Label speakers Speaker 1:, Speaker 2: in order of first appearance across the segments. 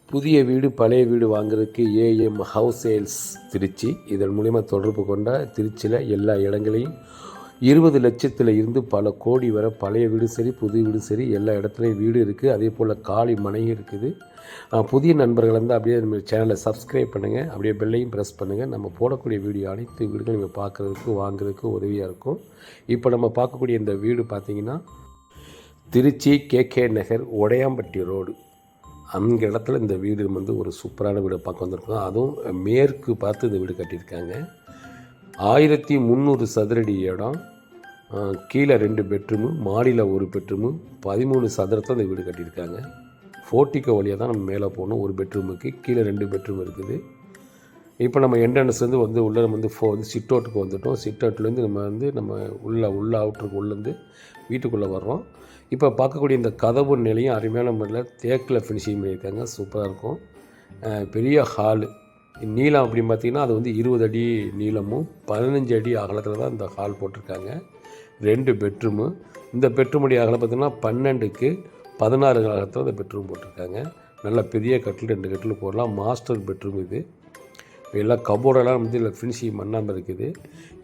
Speaker 1: புதிய வீடு பழைய வீடு வாங்குறதுக்கு ஏஎம் ஹவுஸ் சேல்ஸ் திருச்சி. இதன் மூலிமா தொடர்பு கொண்ட திருச்சியில் எல்லா இடங்களையும் 20 லட்சத்தில் இருந்து பல கோடி வரை பழைய வீடு சரி புது வீடு சரி எல்லா இடத்துலையும் வீடு இருக்குது. அதே போல் காலி மனையும் இருக்குது. புதிய நண்பர்கள் வந்து அப்படியே நம்ம சேனலை சப்ஸ்கிரைப் பண்ணுங்கள், அப்படியே பெல்லையும் ப்ரெஸ் பண்ணுங்கள். நம்ம போடக்கூடிய வீடியோ அனைத்து வீடுகளும் நீங்கள் பார்க்குறதுக்கு வாங்குறதுக்கு உதவியாக இருக்கும். இப்போ நம்ம பார்க்கக்கூடிய இந்த வீடு பார்த்திங்கன்னா திருச்சி KK நகர் உடையாம்பட்டி ரோடு அந்த இடத்துல இந்த வீடு வந்து ஒரு சூப்பரான வீடை பார்க்க வந்திருக்கோம். அதுவும் மேற்கு பார்த்து இந்த வீடு கட்டியிருக்காங்க. 1300 சதுரடி இடம், கீழே 2 பெட்ரூமு, மாடியில் 1 பெட்ரூமு, 13 சதுரத்தில் இந்த வீடு கட்டியிருக்காங்க. போர்ட்டிகோ வழியாக தான் நம்ம மேலே போகணும். ஒரு பெட்ரூமுக்கு கீழே 2 பெட்ரூம் இருக்குது. இப்போ நம்ம என்ட்ரன்ஸ்லேருந்து உள்ளே நம்ம வந்து சிட் அவுட்டுக்கு வந்துவிட்டோம். சிட் அவுட்லேருந்து நம்ம உள்ள அவுட்டருக்கு உள்ளேருந்து வீட்டுக்குள்ளே வர்றோம். இப்போ பார்க்கக்கூடிய இந்த கதவு நிலையும் அருமையான முறையில் தேக்கில் ஃபினிஷிங் பண்ணியிருக்காங்க. சூப்பராக இருக்கும். பெரிய ஹாலு நீளம் அப்படின்னு பார்த்திங்கன்னா அது வந்து 20 அடி நீளமும் 15 அடி அகலத்தில் தான் இந்த ஹால் போட்டிருக்காங்க. 2 பெட்ரூமு. இந்த பெட்ரூமுடைய அகலம் பார்த்திங்கன்னா 12க்கு 16 அகலத்தில் இந்த பெட்ரூம் போட்டிருக்காங்க. நல்ல பெரிய கட்டில் 2 கட்டில் போடலாம். மாஸ்டர் பெட்ரூம் இது. எல்லாம் கபோர்டெல்லாம் வந்து இதில் ஃபினிஷிங் பண்ணாமல் இருக்குது.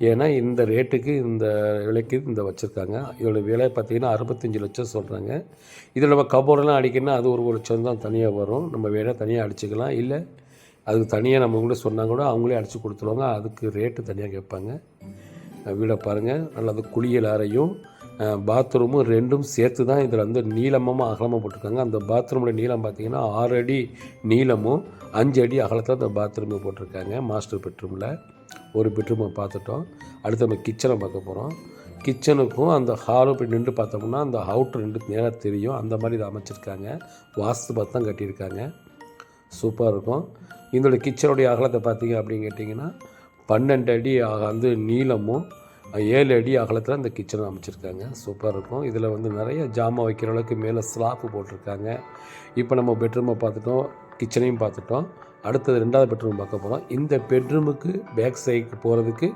Speaker 1: ஏன்னா இந்த ரேட்டுக்கு இந்த விலைக்கு இந்த வச்சுருக்காங்க. இதோட விலை பார்த்திங்கன்னா 65 லட்சம் சொல்கிறாங்க. இதில் நம்ம கபோர்டெல்லாம் அடிக்கணும்னா அது 1 லட்சம் தான் தனியாக வரும். நம்ம வேணால் தனியாக அடிச்சுக்கலாம். இல்லை அதுக்கு தனியாக நம்ம கூட சொன்னால் கூட அவங்களே அடித்து கொடுத்துருவாங்க. அதுக்கு ரேட்டு தனியாக கேட்பாங்க. வீடை பாருங்கள். நல்லது குளியல் அறையும் பாத்ரூமும் 2ம் சேர்த்து தான் இதில் வந்து நீளமாக அகலமாக போட்டிருக்காங்க. அந்த பாத்ரூமோட நீளம் பார்த்திங்கன்னா 6 அடி நீளமும் 5 அடி அகலத்தில் அந்த பாத்ரூமு போட்டிருக்காங்க. மாஸ்டர் பெட்ரூமில் ஒரு பெட்ரூமை பார்த்துட்டோம். அடுத்து நம்ம கிச்சனை பார்க்க போகிறோம். கிச்சனுக்கும் அந்த ஹாலும் இப்படி நின்று பார்த்தோம்னா அந்த அவுட்ரு 2 நேராக தெரியும். அந்த மாதிரி இதை அமைச்சிருக்காங்க. வாஸ்து பார்த்து தான் கட்டியிருக்காங்க. சூப்பராக இருக்கும். இதோட கிச்சனுடைய அகலத்தை பார்த்திங்க அப்படின்னு கேட்டிங்கன்னா 12 அடி வந்து நீளமும் 7 அடி அகலத்தில் இந்த கிச்சனை அமைச்சிருக்காங்க. சூப்பராக இருக்கும். இதில் வந்து நிறைய ஜாமான் வைக்கிற அளவுக்கு மேலே ஸ்லாப்பு போட்டிருக்காங்க. இப்போ நம்ம பெட்ரூமை பார்த்துட்டோம், கிச்சனையும் பார்த்துட்டோம். அடுத்தது 2வது பெட்ரூம் பார்க்க போகிறோம். இந்த பெட்ரூமுக்கு பேக் சைடுக்கு போகிறதுக்கு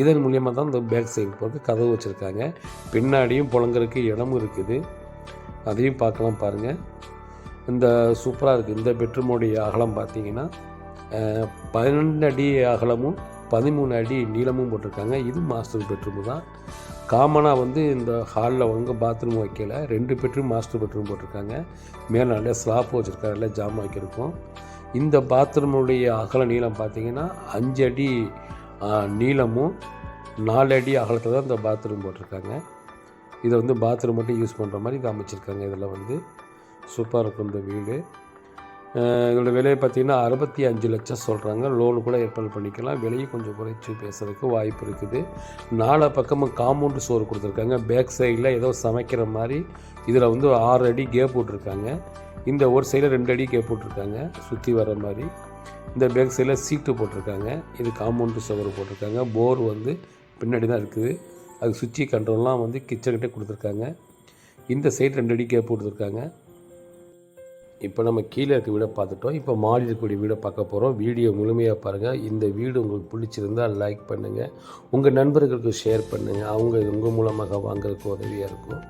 Speaker 1: இதன் மூலியமாக தான் இந்த பேக் சைடு போகிறதுக்கு கதவு வச்சுருக்காங்க. பின்னாடியும் புழங்குறதுக்கு இடமும் இருக்குது. அதையும் பார்க்கலாம் பாருங்கள். இந்த சூப்பராக இருக்குது. இந்த பெட்ரூமுடைய அகலம் பார்த்திங்கன்னா 12 அடி அகலமும் 13 அடி நீளமும் போட்டிருக்காங்க. இது மாஸ்டர் பெட்ரூமு தான். காமனாக வந்து இந்த ஹாலில் வந்து பாத்ரூம் வைக்கல. 2 பெட்ரூம் மாஸ்டர் பெட்ரூம் போட்டிருக்காங்க. மேலே நிறைய ஸ்லாப்பு வச்சுருக்காங்க, நல்லா ஜாமான் வைக்கிறதுக்கும். இந்த பாத்ரூமுடைய அகல நீளம் பார்த்திங்கன்னா 5 அடி நீளமும் 4 அடி அகலத்தில் தான் இந்த பாத்ரூம் போட்டிருக்காங்க. இதை வந்து பாத்ரூம் மட்டும் யூஸ் பண்ணுற மாதிரி இதை அமைச்சிருக்காங்க. இதில் வந்து சூப்பராக இருக்கும் இந்த வீடு. இதோட விலையை பார்த்திங்கன்னா 65 லட்சம் சொல்கிறாங்க. லோனு கூட ஏற்பாடு பண்ணிக்கலாம். விலையும் கொஞ்சம் குறைச்சி பேசுகிறதுக்கு வாய்ப்பு இருக்குது. 4 பக்கமும் காம்பவுண்டு சோறு கொடுத்துருக்காங்க. பேக் சைடில் ஏதோ சமைக்கிற மாதிரி இதில் வந்து 6 அடி கேப் விட்ருக்காங்க. இந்த ஒரு சைடில் 2 அடி கேப் விட்ருக்காங்க சுற்றி வர மாதிரி. இந்த பேக் சைடில் சீட்டு போட்டிருக்காங்க. இது காம்பவுண்டு சோறு போட்டிருக்காங்க. போர் வந்து பின்னாடி தான் இருக்குது. அது சுவிட்சு கண்ட்ரோல்லாம் வந்து கிச்சன்கிட்டே கொடுத்துருக்காங்க. இந்த சைடு 2 அடி கேப் கொடுத்துருக்காங்க. இப்போ நம்ம கீழே இருக்க வீடை பார்த்துட்டோம். இப்போ மாடி இருக்கக்கூடிய வீடை பார்க்க போகிறோம். வீடியோ முழுமையாக பாருங்கள். இந்த வீடு உங்களுக்கு பிடிச்சிருந்தால் லைக் பண்ணுங்கள், உங்கள் நண்பர்களுக்கு ஷேர் பண்ணுங்கள். அவங்க உங்கள் மூலமாக வாங்குறதுக்கு உதவியாக இருக்கும்.